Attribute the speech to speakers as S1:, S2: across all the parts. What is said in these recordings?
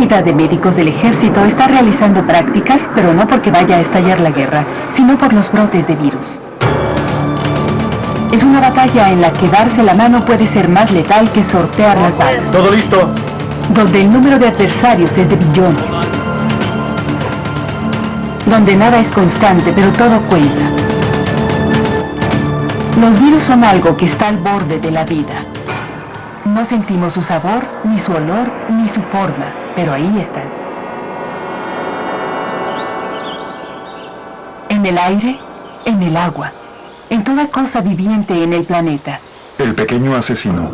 S1: unidad de médicos del ejército está realizando prácticas, pero no porque vaya a estallar la guerra, sino por los brotes de virus. Es una batalla en la que darse la mano puede ser más letal que sortear las balas.
S2: ¡Todo listo!
S1: Donde el número de adversarios es de billones. Donde nada es constante, pero todo cuenta. Los virus son algo que está al borde de la vida. No sentimos su sabor, ni su olor, ni su forma, pero ahí están. En el aire, en el agua, en toda cosa viviente en el planeta.
S3: El pequeño asesino.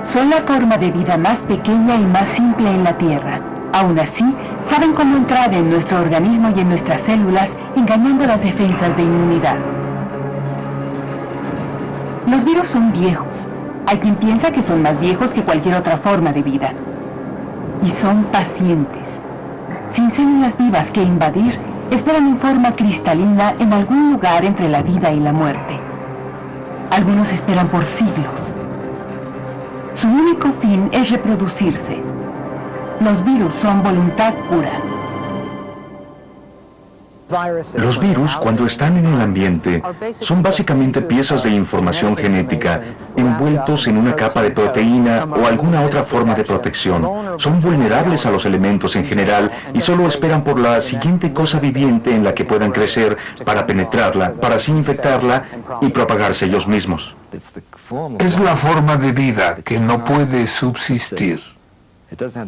S1: Son la forma de vida más pequeña y más simple en la Tierra. Aún así, saben cómo entrar en nuestro organismo y en nuestras células, engañando las defensas de inmunidad. Los virus son viejos. Hay quien piensa que son más viejos que cualquier otra forma de vida. Y son pacientes. Sin células vivas que invadir, esperan en forma cristalina en algún lugar entre la vida y la muerte. Algunos esperan por siglos. Su único fin es reproducirse. Los virus son voluntad pura.
S3: Los virus, cuando están en el ambiente, son básicamente piezas de información genética envueltos en una capa de proteína o alguna otra forma de protección. Son vulnerables a los elementos en general y solo esperan por la siguiente cosa viviente en la que puedan crecer para penetrarla, para así infectarla y propagarse ellos mismos.
S4: Es la forma de vida que no puede subsistir.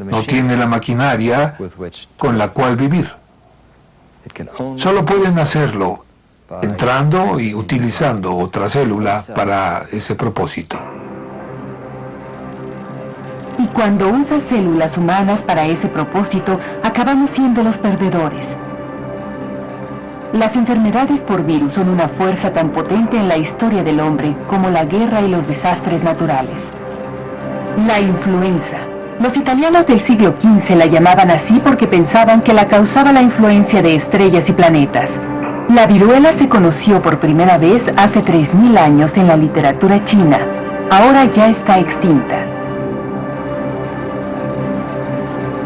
S4: No tiene la maquinaria con la cual vivir. Solo pueden hacerlo entrando y utilizando otra célula para ese propósito.
S1: Y cuando usas células humanas para ese propósito, acabamos siendo los perdedores. Las enfermedades por virus son una fuerza tan potente en la historia del hombre como la guerra y los desastres naturales. La influenza. Los italianos del siglo XV la llamaban así porque pensaban que la causaba la influencia de estrellas y planetas. La viruela se conoció por primera vez hace 3000 años en la literatura china. Ahora ya está extinta.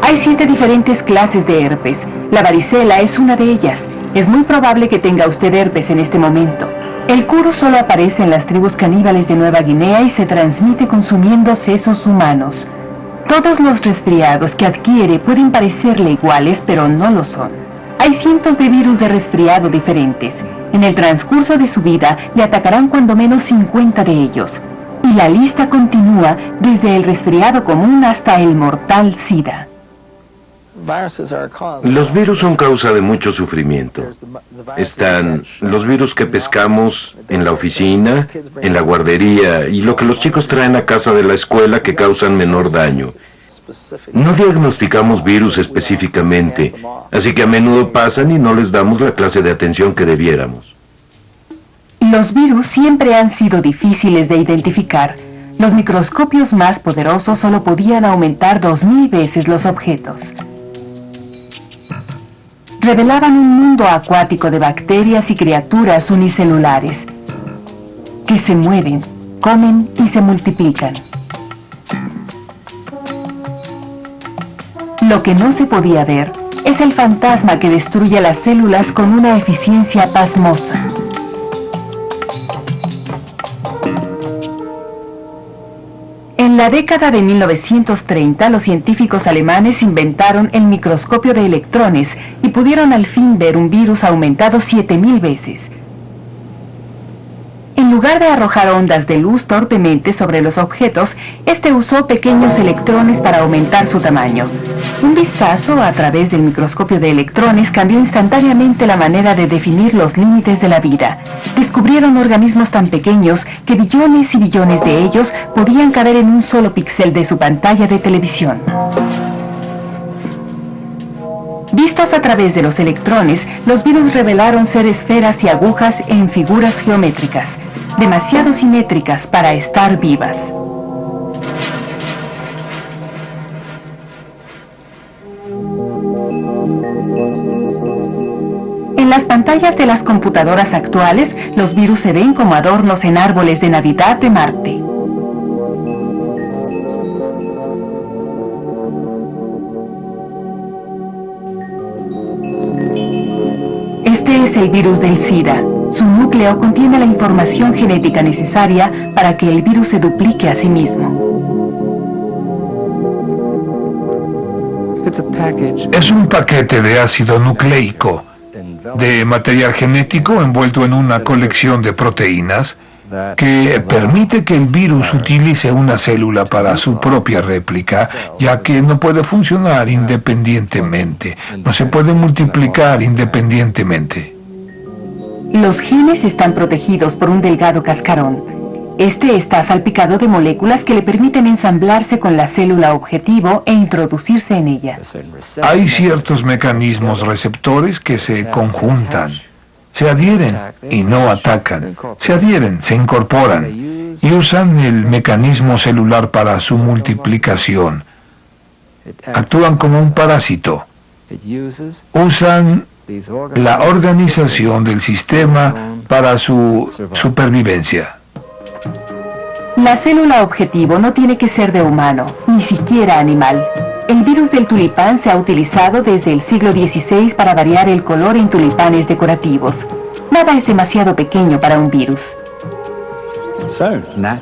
S1: Hay 7 diferentes clases de herpes. La varicela es una de ellas. Es muy probable que tenga usted herpes en este momento. El kuru solo aparece en las tribus caníbales de Nueva Guinea y se transmite consumiendo sesos humanos. Todos los resfriados que adquiere pueden parecerle iguales, pero no lo son. Hay cientos de virus de resfriado diferentes. En el transcurso de su vida le atacarán cuando menos 50 de ellos. Y la lista continúa desde el resfriado común hasta el mortal SIDA.
S5: Los virus son causa de mucho sufrimiento. Están los virus que pescamos en la oficina, en la guardería y lo que los chicos traen a casa de la escuela que causan menor daño. No diagnosticamos virus específicamente, así que a menudo pasan y no les damos la clase de atención que debiéramos.
S1: Los virus siempre han sido difíciles de identificar. Los microscopios más poderosos solo podían aumentar 2000 veces los objetos. Revelaban un mundo acuático de bacterias y criaturas unicelulares que se mueven, comen y se multiplican. Lo que no se podía ver es el fantasma que destruye las células con una eficiencia pasmosa. En la década de 1930, los científicos alemanes inventaron el microscopio de electrones y pudieron al fin ver un virus aumentado 7000 veces. En lugar de arrojar ondas de luz torpemente sobre los objetos, este usó pequeños electrones para aumentar su tamaño. Un vistazo a través del microscopio de electrones cambió instantáneamente la manera de definir los límites de la vida. Descubrieron organismos tan pequeños que billones y billones de ellos podían caber en un solo píxel de su pantalla de televisión. Vistos a través de los electrones, los virus revelaron ser esferas y agujas en figuras geométricas, demasiado simétricas para estar vivas. En las pantallas de las computadoras actuales, los virus se ven como adornos en árboles de Navidad de Marte. Este es el virus del SIDA. Su núcleo contiene la información genética necesaria para que el virus se duplique a sí mismo.
S4: Es un paquete de ácido nucleico, de material genético envuelto en una colección de proteínas que permite que el virus utilice una célula para su propia réplica, ya que no puede funcionar independientemente, no se puede multiplicar independientemente.
S1: Los genes están protegidos por un delgado cascarón. Este está salpicado de moléculas que le permiten ensamblarse con la célula objetivo e introducirse en ella.
S4: Hay ciertos mecanismos receptores que se conjuntan, se adhieren y no atacan, se adhieren, se incorporan y usan el mecanismo celular para su multiplicación. Actúan como un parásito. Usan la organización del sistema para su supervivencia.
S1: La célula objetivo no tiene que ser de humano, ni siquiera animal. El virus del tulipán se ha utilizado desde el siglo XVI para variar el color en tulipanes decorativos. Nada es demasiado pequeño para un virus.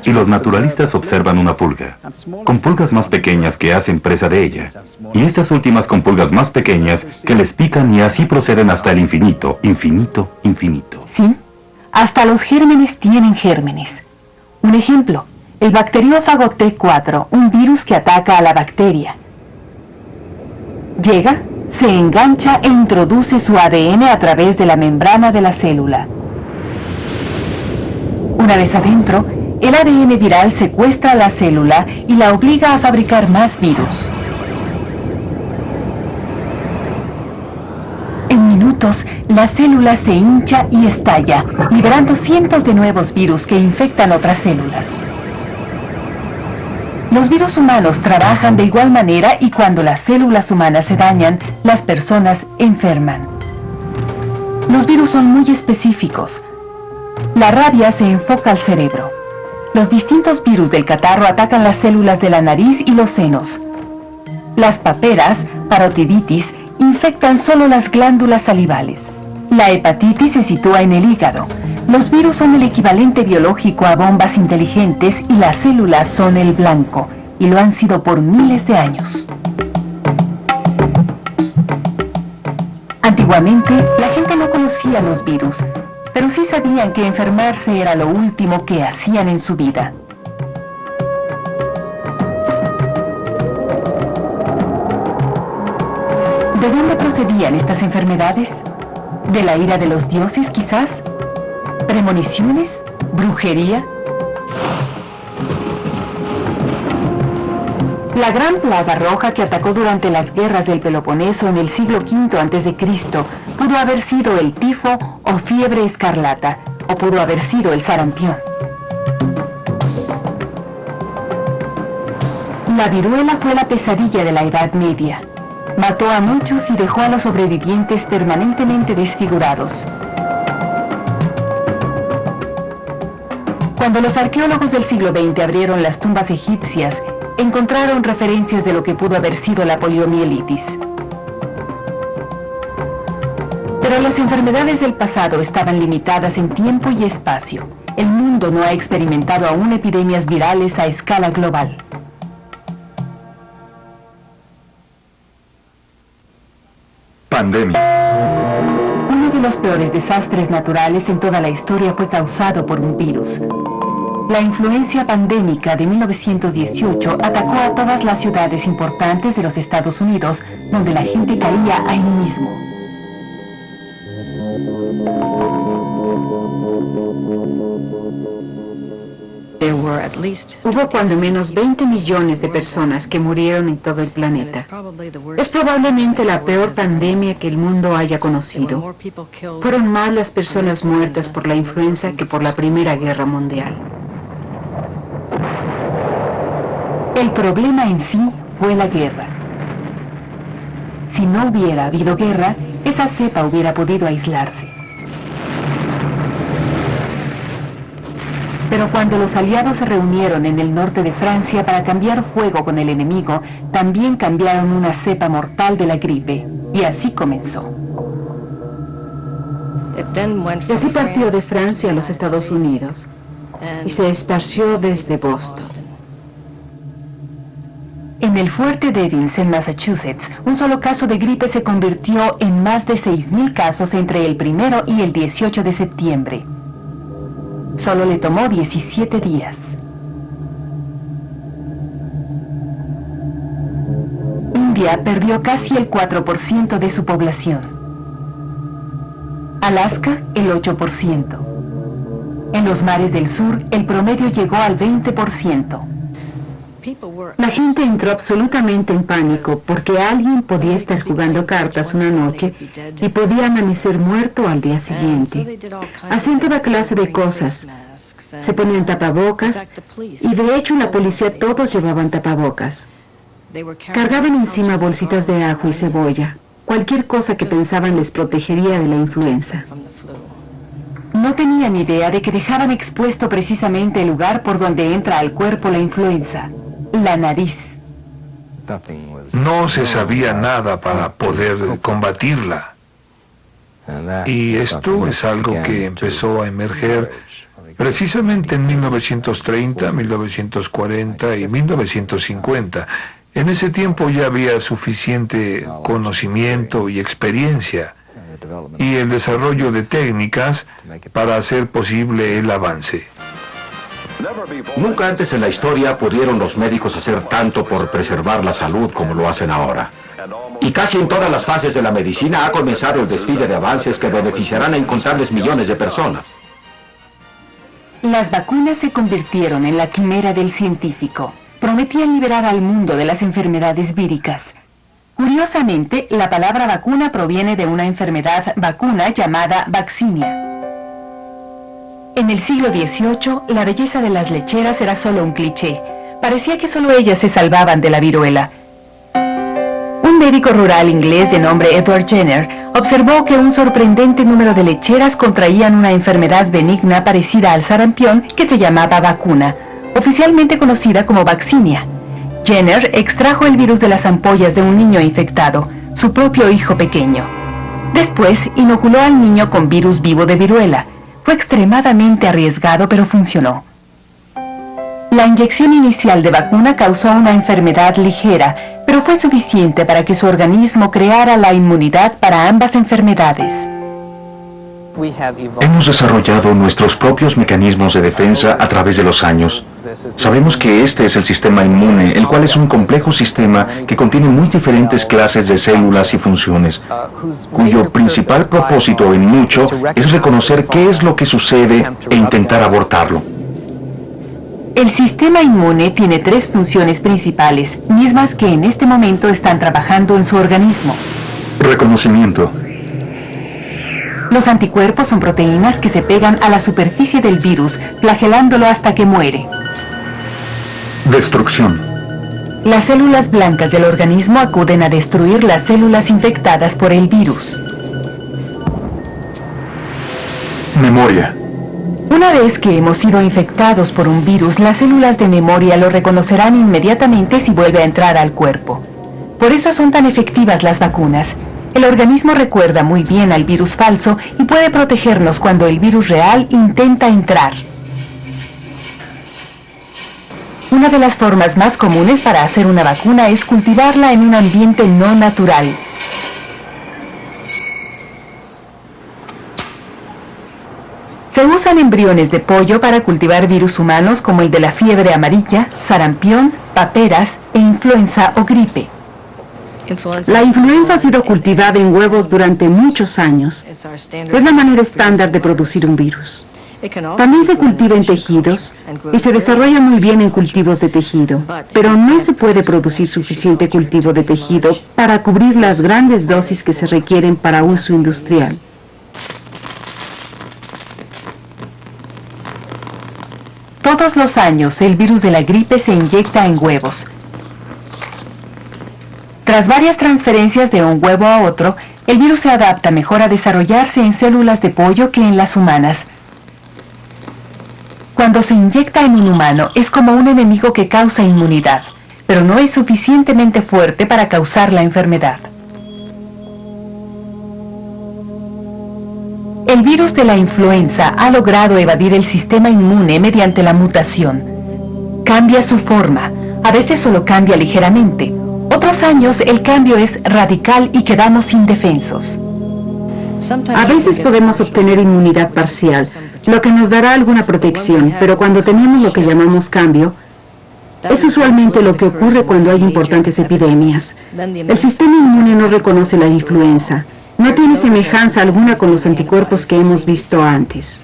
S2: Y los naturalistas observan una pulga, con pulgas más pequeñas que hacen presa de ella, y estas últimas con pulgas más pequeñas que les pican y así proceden hasta el infinito, infinito, infinito.
S1: Sí, hasta los gérmenes tienen gérmenes. Un ejemplo, el bacteriófago T4, un virus que ataca a la bacteria. Llega, se engancha e introduce su ADN a través de la membrana de la célula. Una vez adentro, el ADN viral secuestra a la célula y la obliga a fabricar más virus. En minutos, la célula se hincha y estalla, liberando cientos de nuevos virus que infectan otras células. Los virus humanos trabajan de igual manera y cuando las células humanas se dañan, las personas enferman. Los virus son muy específicos. La rabia se enfoca al cerebro. Los distintos virus del catarro atacan las células de la nariz y los senos. Las paperas, parotiditis, infectan solo las glándulas salivales. La hepatitis se sitúa en el hígado. Los virus son el equivalente biológico a bombas inteligentes y las células son el blanco, y lo han sido por miles de años. Antiguamente, la gente no conocía los virus, pero sí sabían que enfermarse era lo último que hacían en su vida. ¿De dónde procedían estas enfermedades? ¿De la ira de los dioses, quizás? ¿Premoniciones? ¿Brujería? La gran plaga roja que atacó durante las guerras del Peloponeso en el siglo V a.C. pudo haber sido el tifo o fiebre escarlata, o pudo haber sido el sarampión. La viruela fue la pesadilla de la Edad Media. Mató a muchos y dejó a los sobrevivientes permanentemente desfigurados. Cuando los arqueólogos del siglo XX abrieron las tumbas egipcias, encontraron referencias de lo que pudo haber sido la poliomielitis. Pero las enfermedades del pasado estaban limitadas en tiempo y espacio. El mundo no ha experimentado aún epidemias virales a escala global.
S3: Pandemia.
S1: Uno de los peores desastres naturales en toda la historia fue causado por un virus. La influencia pandémica de 1918 atacó a todas las ciudades importantes de los Estados Unidos, donde la gente caía ahí mismo.
S6: Hubo cuando menos 20 millones de personas que murieron en todo el planeta. Es probablemente la peor pandemia que el mundo haya conocido. Fueron más las personas muertas por la influenza que por la Primera Guerra Mundial.
S1: El problema en sí fue la guerra. Si no hubiera habido guerra, esa cepa hubiera podido aislarse. Pero cuando los aliados se reunieron en el norte de Francia para cambiar fuego con el enemigo, también cambiaron una cepa mortal de la gripe, y así comenzó.
S6: Y así partió de Francia a los Estados Unidos y se esparció desde Boston.
S1: En el fuerte Devils, en Massachusetts, un solo caso de gripe se convirtió en más de 6.000 casos entre el 1 y el 18 de septiembre. Solo le tomó 17 días. India perdió casi el 4% de su población. Alaska, el 8%. En los mares del sur, el promedio llegó al 20%.
S6: La gente entró absolutamente en pánico porque alguien podía estar jugando cartas una noche y podía amanecer muerto al día siguiente. Hacían toda clase de cosas. Se ponían tapabocas y de hecho en la policía todos llevaban tapabocas. Cargaban encima bolsitas de ajo y cebolla. Cualquier cosa que pensaban les protegería de la influenza.
S1: No tenían idea de que dejaban expuesto precisamente el lugar por donde entra al cuerpo la influenza, la nariz.
S4: No se sabía nada para poder combatirla. Y esto es algo que empezó a emerger precisamente en 1930, 1940 y 1950. En ese tiempo ya había suficiente conocimiento y experiencia y el desarrollo de técnicas para hacer posible el avance.
S7: Nunca antes en la historia pudieron los médicos hacer tanto por preservar la salud como lo hacen ahora. Y casi en todas las fases de la medicina ha comenzado el desfile de avances que beneficiarán a incontables millones de personas.
S1: Las vacunas se convirtieron en la quimera del científico. Prometían liberar al mundo de las enfermedades víricas. Curiosamente, la palabra vacuna proviene de una enfermedad vacuna llamada vaccinia. En el siglo XVIII, la belleza de las lecheras era solo un cliché. Parecía que solo ellas se salvaban de la viruela. Un médico rural inglés de nombre Edward Jenner observó que un sorprendente número de lecheras contraían una enfermedad benigna parecida al sarampión que se llamaba vacuna, oficialmente conocida como vaccinia. Jenner extrajo el virus de las ampollas de un niño infectado, su propio hijo pequeño. Después, inoculó al niño con virus vivo de viruela. Fue extremadamente arriesgado, pero funcionó. La inyección inicial de vacuna causó una enfermedad ligera, pero fue suficiente para que su organismo creara la inmunidad para ambas enfermedades.
S3: Hemos desarrollado nuestros propios mecanismos de defensa a través de los años. Sabemos que este es el sistema inmune, el cual es un complejo sistema que contiene muy diferentes clases de células y funciones, cuyo principal propósito en mucho es reconocer qué es lo que sucede e intentar abortarlo.
S1: El sistema inmune tiene 3 funciones principales, mismas que en este momento están trabajando en su organismo.
S3: Reconocimiento.
S1: Los anticuerpos son proteínas que se pegan a la superficie del virus, flagelándolo hasta que muere.
S3: Destrucción.
S1: Las células blancas del organismo acuden a destruir las células infectadas por el virus.
S3: Memoria.
S1: Una vez que hemos sido infectados por un virus, las células de memoria lo reconocerán inmediatamente si vuelve a entrar al cuerpo. Por eso son tan efectivas las vacunas. El organismo recuerda muy bien al virus falso y puede protegernos cuando el virus real intenta entrar. Una de las formas más comunes para hacer una vacuna es cultivarla en un ambiente no natural. Se usan embriones de pollo para cultivar virus humanos como el de la fiebre amarilla, sarampión, paperas e influenza o gripe.
S6: La influenza ha sido cultivada en huevos durante muchos años. Es la manera estándar de producir un virus. También se cultiva en tejidos y se desarrolla muy bien en cultivos de tejido, pero no se puede producir suficiente cultivo de tejido para cubrir las grandes dosis que se requieren para uso industrial.
S1: Todos los años, el virus de la gripe se inyecta en huevos. Tras varias transferencias de un huevo a otro, el virus se adapta mejor a desarrollarse en células de pollo que en las humanas. Cuando se inyecta en un humano, es como un enemigo que causa inmunidad, pero no es suficientemente fuerte para causar la enfermedad. El virus de la influenza ha logrado evadir el sistema inmune mediante la mutación. Cambia su forma, a veces solo cambia ligeramente. Otros años el cambio es radical y quedamos indefensos.
S6: A veces podemos obtener inmunidad parcial, lo que nos dará alguna protección, pero cuando tenemos lo que llamamos cambio, es usualmente lo que ocurre cuando hay importantes epidemias. El sistema inmune no reconoce la influenza. No tiene semejanza alguna con los anticuerpos que hemos visto antes.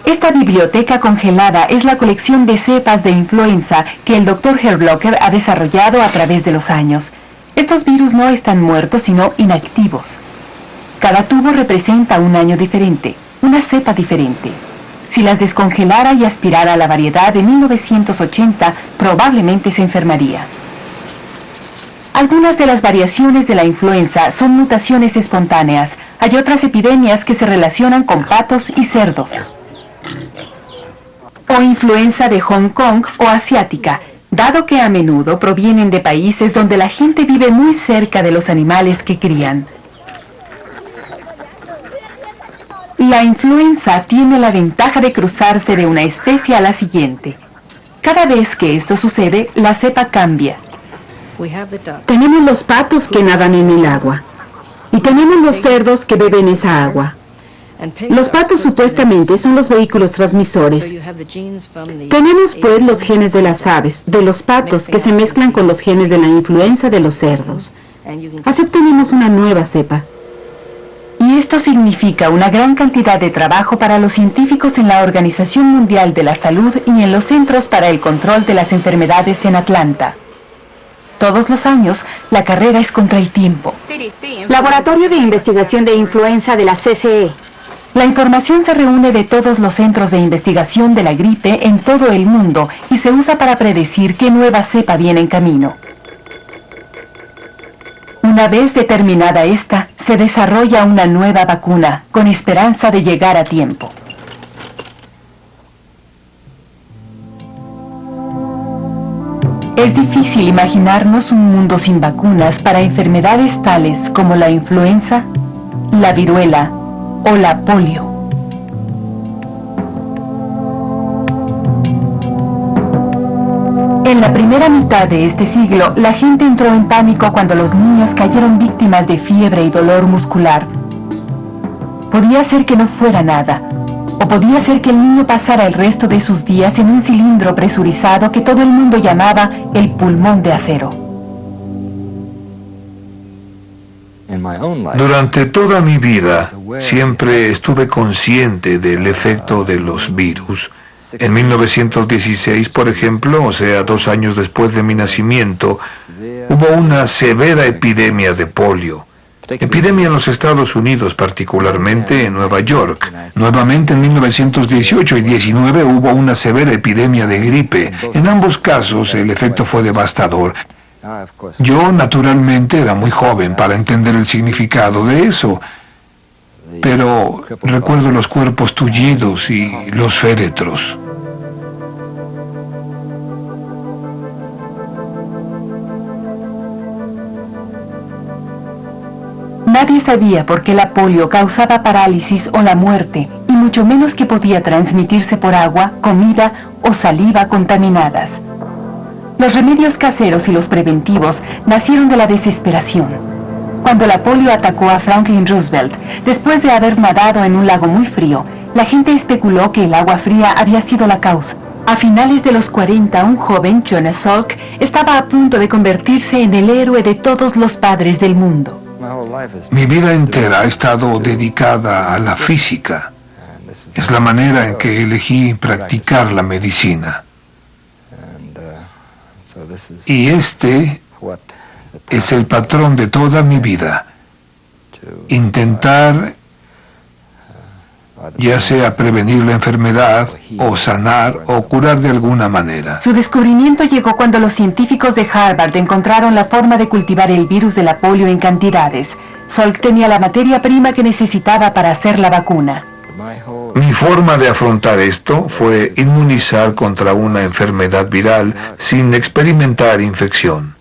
S1: Esta biblioteca congelada es la colección de cepas de influenza que el Dr. Herblocker ha desarrollado a través de los años. Estos virus no están muertos, sino inactivos. Cada tubo representa un año diferente, una cepa diferente. Si las descongelara y aspirara a la variedad de 1980, probablemente se enfermaría. Algunas de las variaciones de la influenza son mutaciones espontáneas. Hay otras epidemias que se relacionan con patos y cerdos. O influenza de Hong Kong o asiática, dado que a menudo provienen de países donde la gente vive muy cerca de los animales que crían. La influenza tiene la ventaja de cruzarse de una especie a la siguiente. Cada vez que esto sucede, la cepa cambia.
S6: Tenemos los patos que nadan en el agua y tenemos los cerdos que beben esa agua. Los patos supuestamente son los vehículos transmisores. Tenemos pues los genes de las aves, de los patos, que se mezclan con los genes de la influenza de los cerdos. Así obtenemos una nueva cepa.
S1: Y esto significa una gran cantidad de trabajo para los científicos en la Organización Mundial de la Salud y en los Centros para el Control de las Enfermedades en Atlanta. Todos los años, la carrera es contra el tiempo.
S8: Laboratorio de Investigación de Influenza de la CCE.
S1: La información se reúne de todos los centros de investigación de la gripe en todo el mundo y se usa para predecir qué nueva cepa viene en camino. Una vez determinada esta, se desarrolla una nueva vacuna, con esperanza de llegar a tiempo. Es difícil imaginarnos un mundo sin vacunas para enfermedades tales como la influenza, la viruela o la polio. En la primera mitad de este siglo, la gente entró en pánico cuando los niños cayeron víctimas de fiebre y dolor muscular. Podía ser que no fuera nada, o podía ser que el niño pasara el resto de sus días en un cilindro presurizado que todo el mundo llamaba el pulmón de acero.
S4: Durante toda mi vida siempre estuve consciente del efecto de los virus. En 1916, por ejemplo, o sea, 2 años después de mi nacimiento, hubo una severa epidemia de polio. Epidemia en los Estados Unidos, particularmente en Nueva York. Nuevamente en 1918 y 19 hubo una severa epidemia de gripe. En ambos casos el efecto fue devastador. Yo naturalmente era muy joven para entender el significado de eso, pero recuerdo los cuerpos tullidos y los féretros.
S1: Nadie sabía por qué la polio causaba parálisis o la muerte, y mucho menos que podía transmitirse por agua, comida o saliva contaminadas. Los remedios caseros y los preventivos nacieron de la desesperación. Cuando la polio atacó a Franklin Roosevelt, después de haber nadado en un lago muy frío, la gente especuló que el agua fría había sido la causa. A finales de los 40, un joven, Jonas Salk, estaba a punto de convertirse en el héroe de todos los padres del mundo.
S4: Mi vida entera ha estado dedicada a la física. Es la manera en que elegí practicar la medicina. Y este es el patrón de toda mi vida. Intentar, ya sea prevenir la enfermedad, o sanar, o curar de alguna manera.
S1: Su descubrimiento llegó cuando los científicos de Harvard encontraron la forma de cultivar el virus de la polio en cantidades. Salk tenía la materia prima que necesitaba para hacer la vacuna.
S4: Mi forma de afrontar esto fue inmunizar contra una enfermedad viral sin experimentar infección.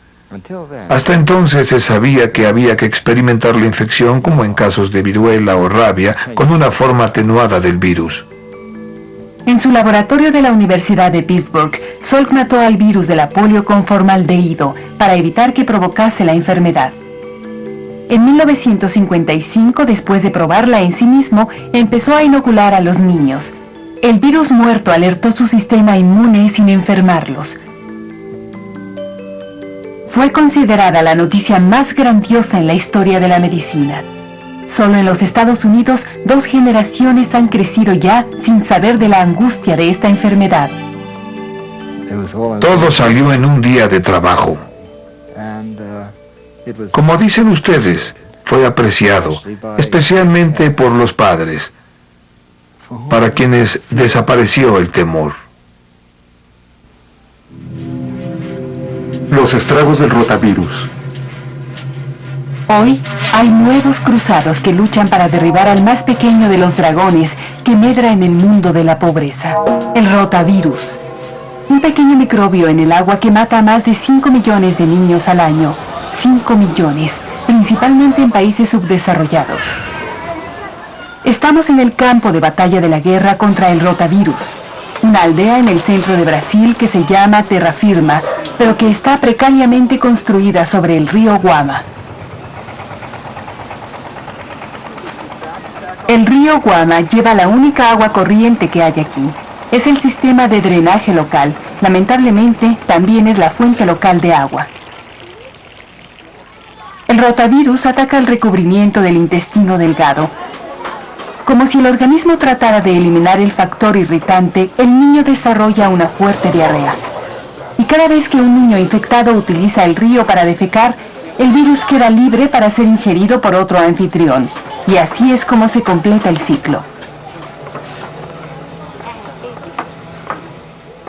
S4: Hasta entonces se sabía que había que experimentar la infección, como en casos de viruela o rabia, con una forma atenuada del virus.
S1: En su laboratorio de la Universidad de Pittsburgh, Salk mató al virus de la polio con formaldehído para evitar que provocase la enfermedad. En 1955, después de probarla en sí mismo, empezó a inocular a los niños. El virus muerto alertó su sistema inmune sin enfermarlos. Fue considerada la noticia más grandiosa en la historia de la medicina. Solo en los Estados Unidos, 2 generaciones han crecido ya sin saber de la angustia de esta enfermedad.
S4: Todo salió en un día de trabajo. Como dicen ustedes, fue apreciado, especialmente por los padres, para quienes desapareció el temor.
S3: Los estragos del rotavirus.
S1: Hoy hay nuevos cruzados que luchan para derribar al más pequeño de los dragones que medra en el mundo de la pobreza, el rotavirus. Un pequeño microbio en el agua que mata a más de 5 millones de niños al año. 5 millones, principalmente en países subdesarrollados. Estamos en el campo de batalla de la guerra contra el rotavirus, una aldea en el centro de Brasil que se llama Terra Firma, pero que está precariamente construida sobre el río Guama. El río Guama lleva la única agua corriente que hay aquí. Es el sistema de drenaje local. Lamentablemente, también es la fuente local de agua. El rotavirus ataca el recubrimiento del intestino delgado. Como si el organismo tratara de eliminar el factor irritante, el niño desarrolla una fuerte diarrea. Y cada vez que un niño infectado utiliza el río para defecar, el virus queda libre para ser ingerido por otro anfitrión. Y así es como se completa el ciclo.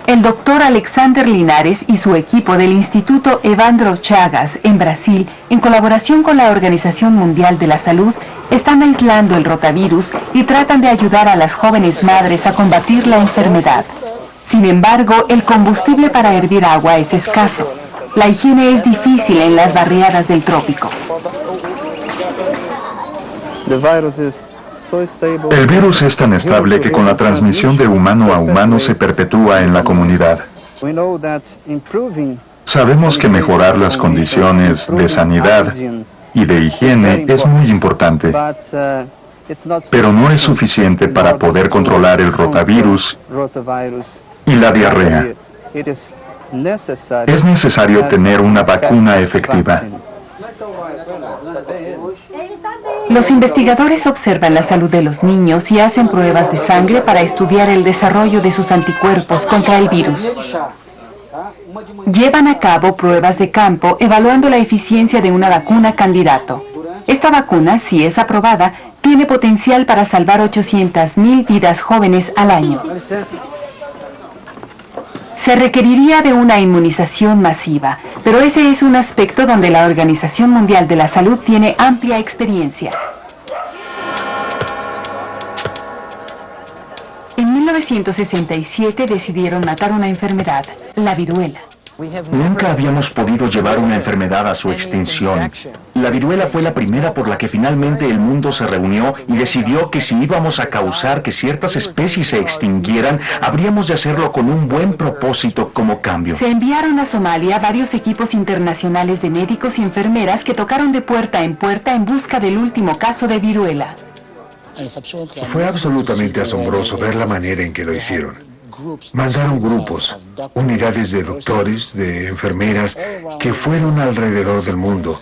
S1: El doctor Alexander Linares y su equipo del Instituto Evandro Chagas en Brasil, en colaboración con la Organización Mundial de la Salud, están aislando el rotavirus y tratan de ayudar a las jóvenes madres a combatir la enfermedad. Sin embargo, el combustible para hervir agua es escaso. La higiene es difícil en las barriadas del trópico.
S3: El virus es tan estable que con la transmisión de humano a humano se perpetúa en la comunidad. Sabemos que mejorar las condiciones de sanidad y de higiene es muy importante, pero no es suficiente para poder controlar el rotavirus y la diarrea. Es necesario tener una vacuna efectiva.
S1: Los investigadores observan la salud de los niños y hacen pruebas de sangre para estudiar el desarrollo de sus anticuerpos contra el virus. Llevan a cabo pruebas de campo evaluando la eficiencia de una vacuna candidato. Esta vacuna, si es aprobada, tiene potencial para salvar 800.000 vidas jóvenes al año. Se requeriría de una inmunización masiva, pero ese es un aspecto donde la Organización Mundial de la Salud tiene amplia experiencia. En 1967 decidieron matar una enfermedad, la viruela.
S3: Nunca habíamos podido llevar una enfermedad a su extinción. La viruela fue la primera por la que finalmente el mundo se reunió y decidió que si íbamos a causar que ciertas especies se extinguieran, habríamos de hacerlo con un buen propósito como cambio.
S1: Se enviaron a Somalia varios equipos internacionales de médicos y enfermeras que tocaron de puerta en busca del último caso de viruela.
S9: Fue absolutamente asombroso ver la manera en que lo hicieron. Mandaron grupos, unidades de doctores, de enfermeras, que fueron alrededor del mundo,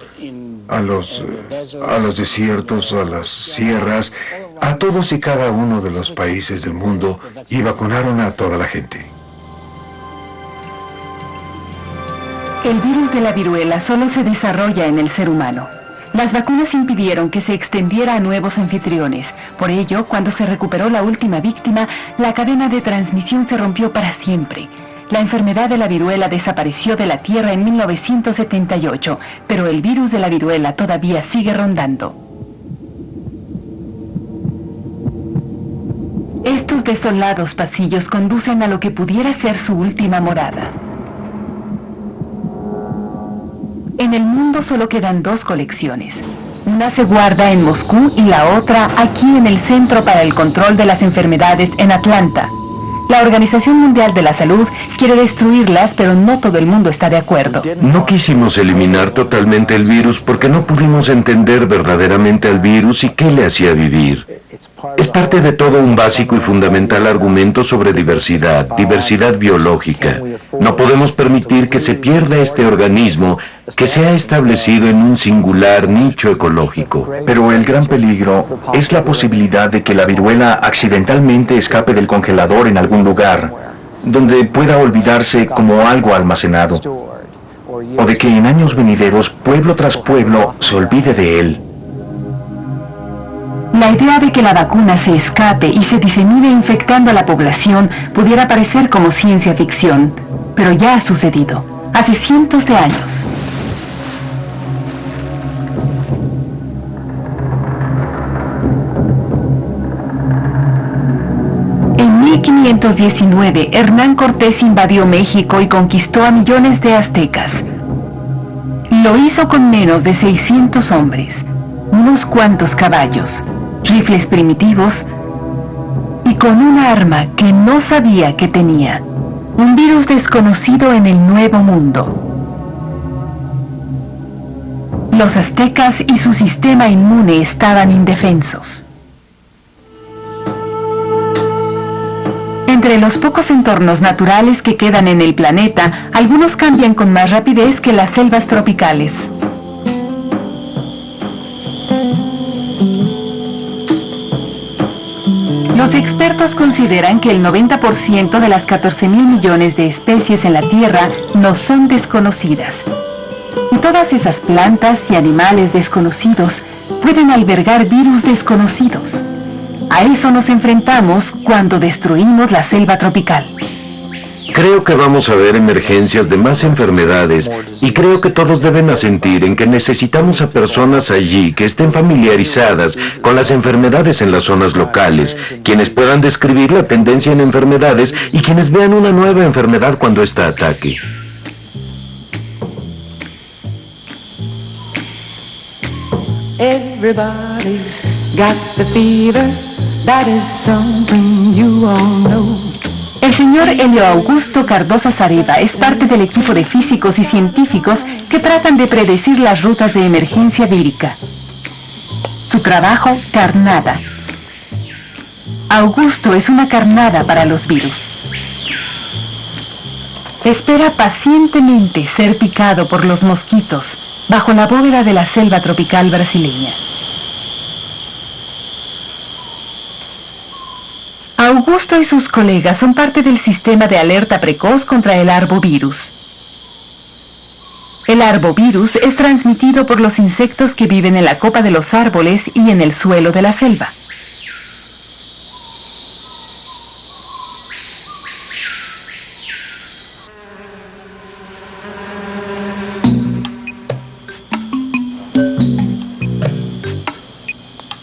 S9: a los desiertos, a las sierras, a todos y cada uno de los países del mundo, y vacunaron a toda la gente.
S1: El virus de la viruela solo se desarrolla en el ser humano. Las vacunas impidieron que se extendiera a nuevos anfitriones. Por ello, cuando se recuperó la última víctima, la cadena de transmisión se rompió para siempre. La enfermedad de la viruela desapareció de la Tierra en 1978, pero el virus de la viruela todavía sigue rondando. Estos desolados pasillos conducen a lo que pudiera ser su última morada. En el mundo solo quedan 2 colecciones. Una se guarda en Moscú y la otra aquí en el Centro para el Control de las Enfermedades en Atlanta. La Organización Mundial de la Salud quiere destruirlas, pero no todo el mundo está de acuerdo.
S5: No quisimos eliminar totalmente el virus porque no pudimos entender verdaderamente al virus y qué le hacía vivir. Es parte de todo un básico y fundamental argumento sobre diversidad biológica. No podemos permitir que se pierda este organismo que se ha establecido en un singular nicho ecológico.
S3: Pero el gran peligro es la posibilidad de que la viruela accidentalmente escape del congelador en algún lugar, donde pueda olvidarse como algo almacenado, o de que en años venideros, pueblo tras pueblo, se olvide de él.
S1: La idea de que la vacuna se escape y se disemine infectando a la población pudiera parecer como ciencia ficción, pero ya ha sucedido, hace cientos de años. En 1519, Hernán Cortés invadió México y conquistó a millones de aztecas. Lo hizo con menos de 600 hombres, unos cuantos caballos, rifles primitivos y con una arma que no sabía que tenía, un virus desconocido en el Nuevo Mundo. Los aztecas y su sistema inmune estaban indefensos. Entre los pocos entornos naturales que quedan en el planeta, algunos cambian con más rapidez que las selvas tropicales. Los expertos consideran que el 90% de las 14.000 millones de especies en la Tierra no son desconocidas. Y todas esas plantas y animales desconocidos pueden albergar virus desconocidos. A eso nos enfrentamos cuando destruimos la selva tropical.
S5: Creo que vamos a ver emergencias de más enfermedades y creo que todos deben asentir en que necesitamos a personas allí que estén familiarizadas con las enfermedades en las zonas locales, quienes puedan describir la tendencia en enfermedades y quienes vean una nueva enfermedad cuando ésta ataque.
S10: Everybody's got the fever, that is something you all know.
S1: El señor Helio Augusto Cardosa Sareva es parte del equipo de físicos y científicos que tratan de predecir las rutas de emergencia vírica. Su trabajo, carnada. Augusto es una carnada para los virus. Espera pacientemente ser picado por los mosquitos bajo la bóveda de la selva tropical brasileña. Augusto y sus colegas son parte del sistema de alerta precoz contra el arbovirus. El arbovirus es transmitido por los insectos que viven en la copa de los árboles y en el suelo de la selva.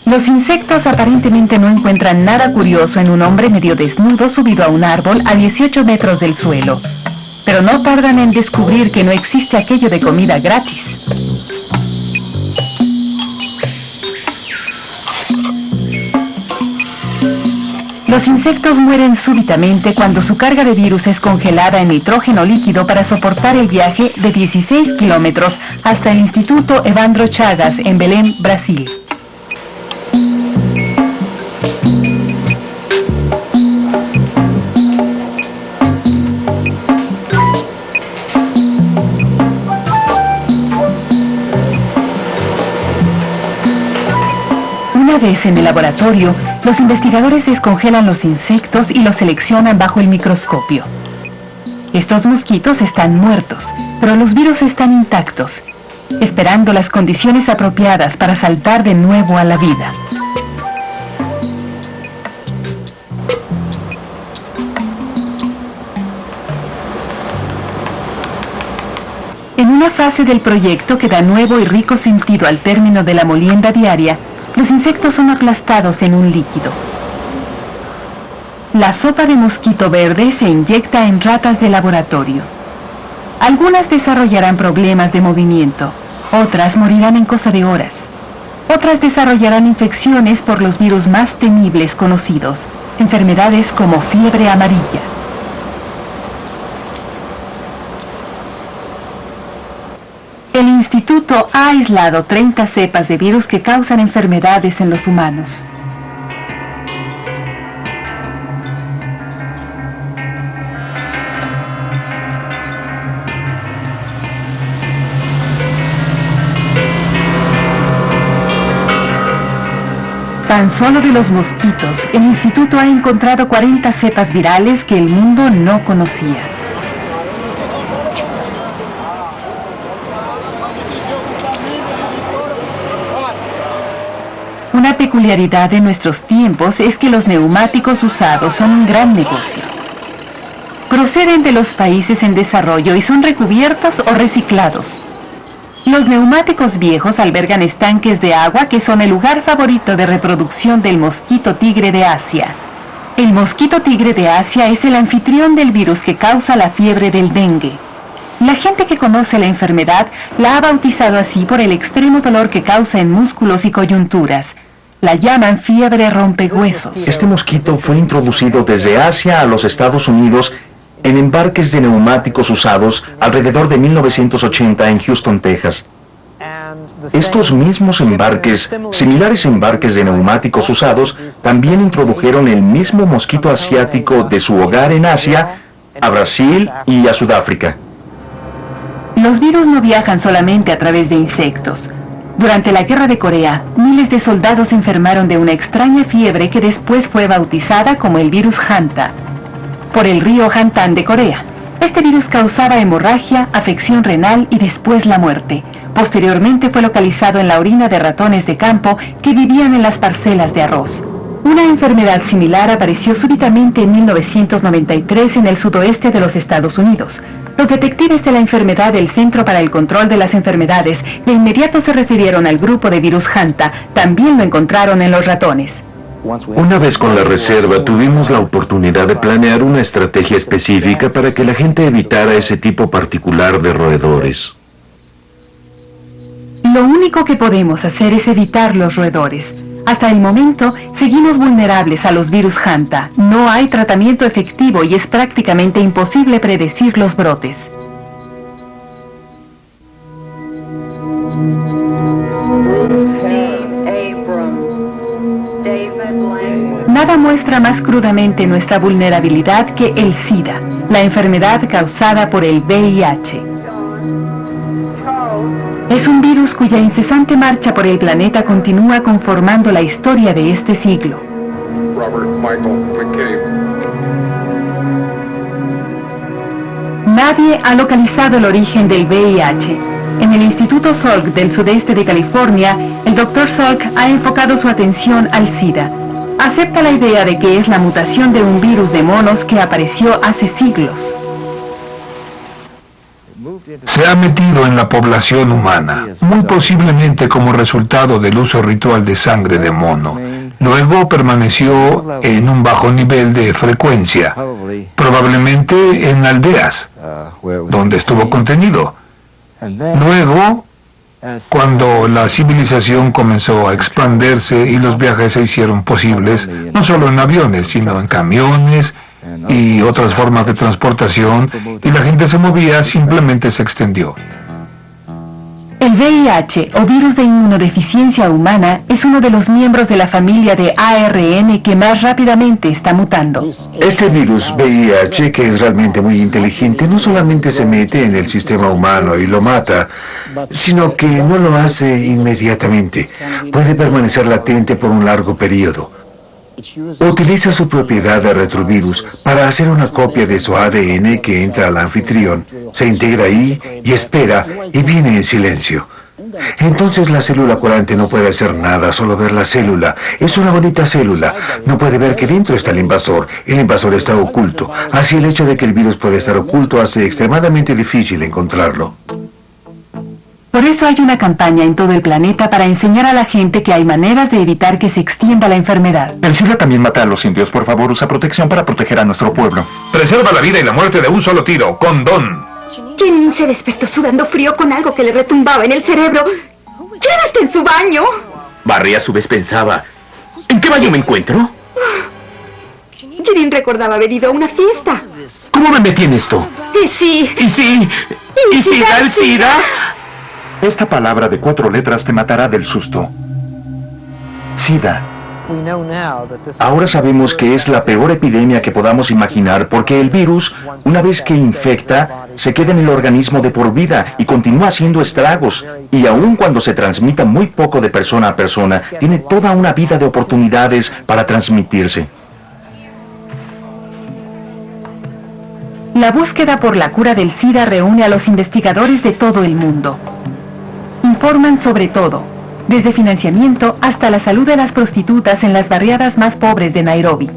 S1: Los insectos aparentemente no encuentran nada curioso en un hombre medio desnudo subido a un árbol a 18 metros del suelo, pero no tardan en descubrir que no existe aquello de comida gratis. Los insectos mueren súbitamente cuando su carga de virus es congelada en nitrógeno líquido para soportar el viaje de 16 kilómetros hasta el Instituto Evandro Chagas en Belém, Brasil. Una vez en el laboratorio, los investigadores descongelan los insectos y los seleccionan bajo el microscopio. Estos mosquitos están muertos, pero los virus están intactos, esperando las condiciones apropiadas para saltar de nuevo a la vida. En una fase del proyecto que da nuevo y rico sentido al término de la molienda diaria, los insectos son aplastados en un líquido. La sopa de mosquito verde se inyecta en ratas de laboratorio. Algunas desarrollarán problemas de movimiento, otras morirán en cosa de horas. Otras desarrollarán infecciones por los virus más temibles conocidos, enfermedades como fiebre amarilla. El instituto ha aislado 30 cepas de virus que causan enfermedades en los humanos. Tan solo de los mosquitos, el instituto ha encontrado 40 cepas virales que el mundo no conocía. Una peculiaridad de nuestros tiempos es que los neumáticos usados son un gran negocio. Proceden de los países en desarrollo y son recubiertos o reciclados. Los neumáticos viejos albergan estanques de agua que son el lugar favorito de reproducción del mosquito tigre de Asia. El mosquito tigre de Asia es el anfitrión del virus que causa la fiebre del dengue. La gente que conoce la enfermedad la ha bautizado así por el extremo dolor que causa en músculos y coyunturas. La llaman fiebre rompehuesos.
S3: Este mosquito fue introducido desde Asia a los Estados Unidos en embarques de neumáticos usados alrededor de 1980 en Houston, Texas. Estos mismos embarques, similares embarques de neumáticos usados, también introdujeron el mismo mosquito asiático de su hogar en Asia a Brasil y a Sudáfrica.
S1: Los virus no viajan solamente a través de insectos. Durante la Guerra de Corea, miles de soldados se enfermaron de una extraña fiebre que después fue bautizada como el virus Hanta, por el río Hantan de Corea. Este virus causaba hemorragia, afección renal y después la muerte. Posteriormente fue localizado en la orina de ratones de campo que vivían en las parcelas de arroz. Una enfermedad similar apareció súbitamente en 1993 en el sudoeste de los Estados Unidos. Los detectives de la enfermedad del Centro para el Control de las Enfermedades de inmediato se refirieron al grupo de virus Hanta. También lo encontraron en los ratones.
S5: Una vez con la reserva, tuvimos la oportunidad de planear una estrategia específica para que la gente evitara ese tipo particular de roedores.
S1: Lo único que podemos hacer es evitar los roedores. Hasta el momento, seguimos vulnerables a los virus Hanta. No hay tratamiento efectivo y es prácticamente imposible predecir los brotes. Nada muestra más crudamente nuestra vulnerabilidad que el SIDA, la enfermedad causada por el VIH. Es un virus cuya incesante marcha por el planeta continúa conformando la historia de este siglo. Nadie ha localizado el origen del VIH. En el Instituto Salk del sudeste de California, el Dr. Salk ha enfocado su atención al SIDA. Acepta la idea de que es la mutación de un virus de monos que apareció hace siglos.
S4: Se ha metido en la población humana, muy posiblemente como resultado del uso ritual de sangre de mono. Luego permaneció en un bajo nivel de frecuencia, probablemente en aldeas, donde estuvo contenido. Luego, cuando la civilización comenzó a expandirse y los viajes se hicieron posibles, no solo en aviones, sino en camiones y otras formas de transportación, y la gente se movía, simplemente se extendió.
S1: El VIH, o virus de inmunodeficiencia humana, es uno de los miembros de la familia de ARN que más rápidamente está mutando.
S9: Este virus VIH, que es realmente muy inteligente, no solamente se mete en el sistema humano y lo mata, sino que no lo hace inmediatamente. Puede permanecer latente por un largo periodo. Utiliza su propiedad de retrovirus para hacer una copia de su ADN que entra al anfitrión, se integra ahí y espera y viene en silencio. Entonces la célula curante no puede hacer nada, solo ver la célula. Es una bonita célula. No puede ver que dentro está el invasor. El invasor está oculto. Así el hecho de que el virus puede estar oculto hace extremadamente difícil encontrarlo.
S1: Por eso hay una campaña en todo el planeta para enseñar a la gente que hay maneras de evitar que se extienda la enfermedad.
S3: El SIDA también mata a los indios. Por favor, usa protección para proteger a nuestro pueblo.
S4: Preserva la vida y la muerte de un solo tiro, con Don.
S8: Jenin se despertó sudando frío con algo que le retumbaba en el cerebro. ¿Quién está en su baño?
S7: Barry a su vez pensaba, ¿en qué baño me encuentro?
S8: Jenin recordaba haber ido a una fiesta.
S7: ¿Cómo me metí en esto?
S8: ¿Y sí?
S7: ¿Y sí? ¿Y si da el SIDA?
S3: Esta palabra de 4 letras te matará del susto. SIDA. Ahora sabemos que es la peor epidemia que podamos imaginar porque el virus, una vez que infecta, se queda en el organismo de por vida y continúa haciendo estragos. Y aun cuando se transmita muy poco de persona a persona, tiene toda una vida de oportunidades para transmitirse.
S1: La búsqueda por la cura del SIDA reúne a los investigadores de todo el mundo. Informan sobre todo, desde financiamiento hasta la salud de las prostitutas en las barriadas más pobres de Nairobi.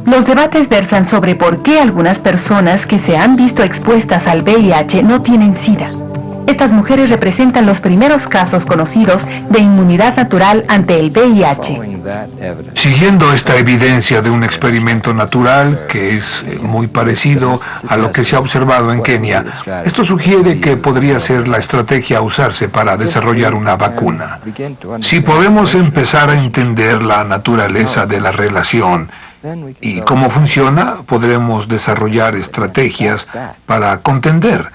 S1: Los debates versan sobre por qué algunas personas que se han visto expuestas al VIH no tienen SIDA. Estas mujeres representan los primeros casos conocidos de inmunidad natural ante el VIH.
S4: Siguiendo esta evidencia de un experimento natural que es muy parecido a lo que se ha observado en Kenia, esto sugiere que podría ser la estrategia a usarse para desarrollar una vacuna. Si podemos empezar a entender la naturaleza de la relación y cómo funciona, podremos desarrollar estrategias para contender.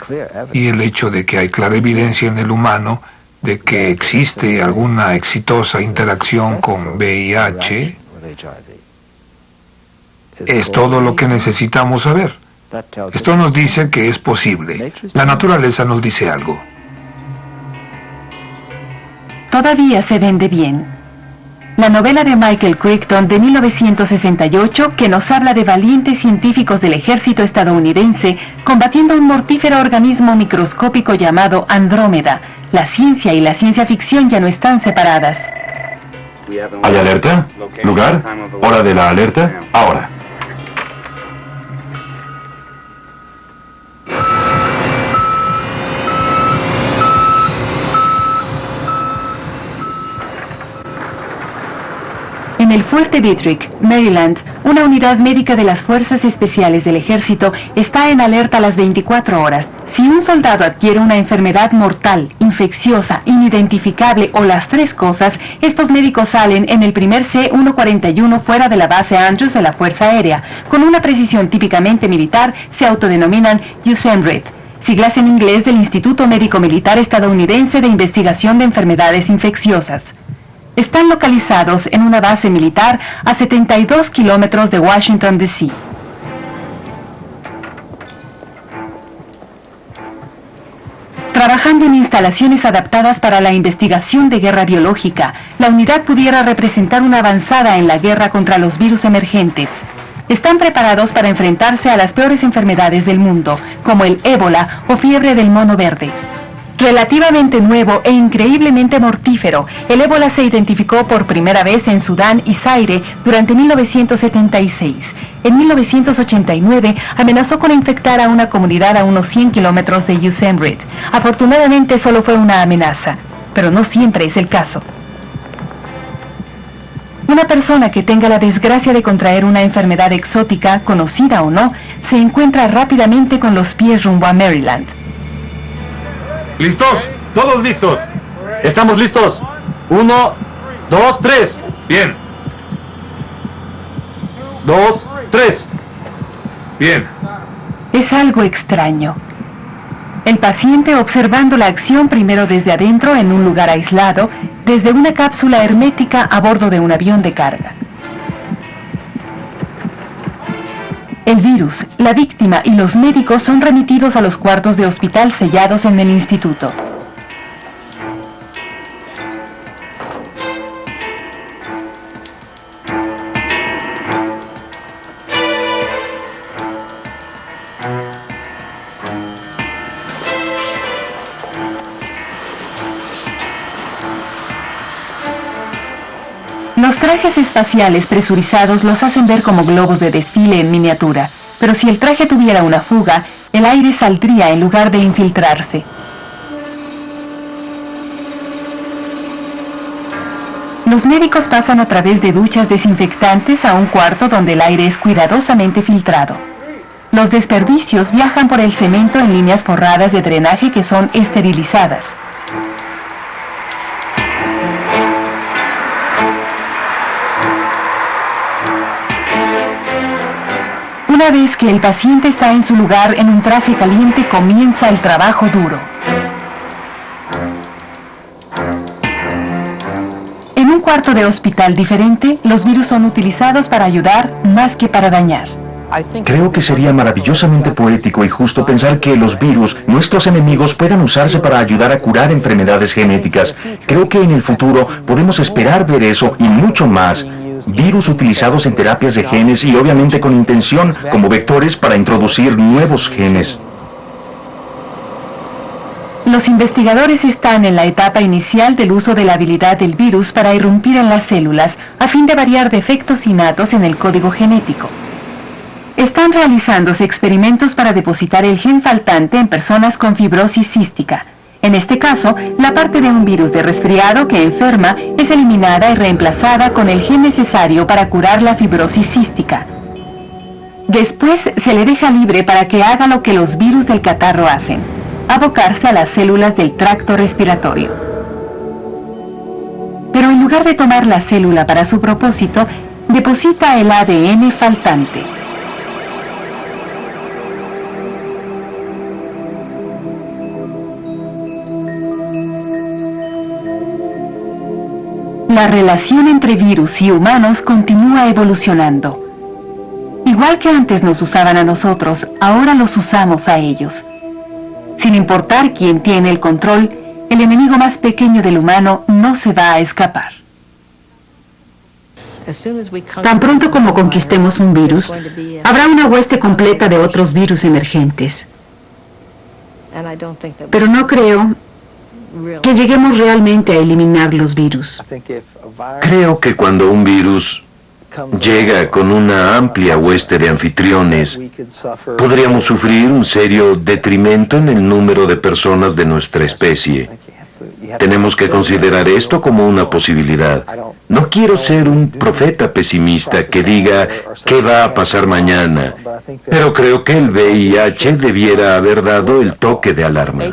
S4: Y el hecho de que hay clara evidencia en el humano de que existe alguna exitosa interacción con VIH es todo lo que necesitamos saber. Esto nos dice que es posible. La naturaleza nos dice algo.
S1: Todavía se vende bien. La novela de Michael Crichton de 1968, que nos habla de valientes científicos del ejército estadounidense combatiendo un mortífero organismo microscópico llamado Andrómeda. La ciencia y la ciencia ficción ya no están separadas.
S2: ¿Hay alerta? ¿Lugar? ¿Hora de la alerta? Ahora.
S1: En el Fuerte Detrick, Maryland, una unidad médica de las Fuerzas Especiales del Ejército está en alerta las 24 horas. Si un soldado adquiere una enfermedad mortal, infecciosa, inidentificable o las tres cosas, estos médicos salen en el primer C-141 fuera de la base Andrews de la Fuerza Aérea. Con una precisión típicamente militar, se autodenominan USAMRIID, siglas en inglés del Instituto Médico Militar Estadounidense de Investigación de Enfermedades Infecciosas. Están localizados en una base militar a 72 kilómetros de Washington, D.C. Trabajando en instalaciones adaptadas para la investigación de guerra biológica, la unidad pudiera representar una avanzada en la guerra contra los virus emergentes. Están preparados para enfrentarse a las peores enfermedades del mundo, como el ébola o fiebre del mono verde. Relativamente nuevo e increíblemente mortífero, el ébola se identificó por primera vez en Sudán y Zaire durante 1976. En 1989 amenazó con infectar a una comunidad a unos 100 kilómetros de USAMRIID. Afortunadamente solo fue una amenaza, pero no siempre es el caso. Una persona que tenga la desgracia de contraer una enfermedad exótica, conocida o no, se encuentra rápidamente con los pies rumbo a Maryland.
S11: ¿Listos? ¿Todos listos?
S7: Estamos listos. 1, 2, 3.
S11: Bien.
S7: 2, 3.
S11: Bien.
S1: Es algo extraño. El paciente observando la acción primero desde adentro en un lugar aislado, desde una cápsula hermética a bordo de un avión de carga. El virus, la víctima y los médicos son remitidos a los cuartos de hospital sellados en el instituto. Los trajes espaciales presurizados los hacen ver como globos de desfile en miniatura, pero si el traje tuviera una fuga, el aire saldría en lugar de infiltrarse. Los médicos pasan a través de duchas desinfectantes a un cuarto donde el aire es cuidadosamente filtrado. Los desperdicios viajan por el cemento en líneas forradas de drenaje que son esterilizadas. Una vez que el paciente está en su lugar en un traje caliente, comienza el trabajo duro. En un cuarto de hospital diferente, los virus son utilizados para ayudar más que para dañar.
S3: Creo que sería maravillosamente poético y justo pensar que los virus, nuestros enemigos, puedan usarse para ayudar a curar enfermedades genéticas. Creo que en el futuro podemos esperar ver eso y mucho más. Virus utilizados en terapias de genes y obviamente con intención como vectores para introducir nuevos genes.
S1: Los investigadores están en la etapa inicial del uso de la habilidad del virus para irrumpir en las células a fin de variar defectos innatos en el código genético. Están realizándose experimentos para depositar el gen faltante en personas con fibrosis cística. En este caso, la parte de un virus de resfriado que enferma es eliminada y reemplazada con el gen necesario para curar la fibrosis cística. Después se le deja libre para que haga lo que los virus del catarro hacen: abocarse a las células del tracto respiratorio. Pero en lugar de tomar la célula para su propósito, deposita el ADN faltante. La relación entre virus y humanos continúa evolucionando. Igual que antes nos usaban a nosotros, ahora los usamos a ellos. Sin importar quién tiene el control, el enemigo más pequeño del humano no se va a escapar.
S6: Tan pronto como conquistemos un virus, habrá una hueste completa de otros virus emergentes. Pero no creo que lleguemos realmente a eliminar los virus.
S5: Creo que cuando un virus llega con una amplia hueste de anfitriones, podríamos sufrir un serio detrimento en el número de personas de nuestra especie. Tenemos que considerar esto como una posibilidad. No quiero ser un profeta pesimista que diga qué va a pasar mañana, pero creo que el VIH debiera haber dado el toque de alarma.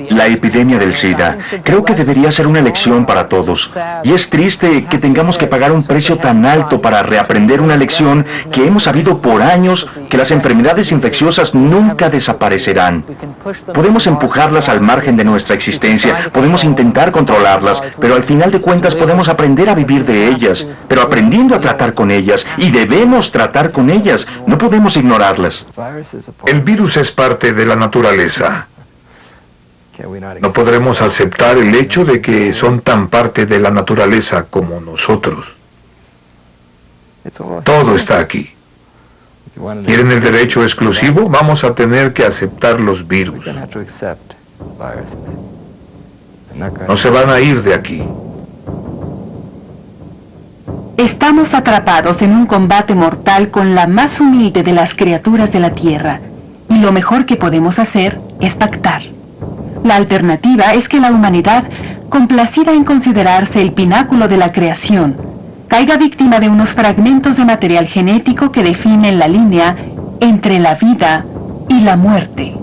S3: La epidemia del SIDA, creo que debería ser una lección para todos. Y es triste que tengamos que pagar un precio tan alto para reaprender una lección que hemos sabido por años que las enfermedades infecciosas nunca desaparecerán. Podemos empujarlas al margen de nuestra existencia, podemos intentar controlarlas, pero al final de cuentas podemos aprender a vivir de ellas, pero aprendiendo a tratar con ellas, y debemos tratar con ellas, no podemos ignorarlas.
S4: El virus es parte de la naturaleza. No podremos aceptar el hecho de que son tan parte de la naturaleza como nosotros. Todo está aquí. ¿Quieren el derecho exclusivo? Vamos a tener que aceptar los virus. No se van a ir de aquí.
S1: Estamos atrapados en un combate mortal con la más humilde de las criaturas de la Tierra, y lo mejor que podemos hacer es pactar. La alternativa es que la humanidad, complacida en considerarse el pináculo de la creación, caiga víctima de unos fragmentos de material genético que definen la línea entre la vida y la muerte.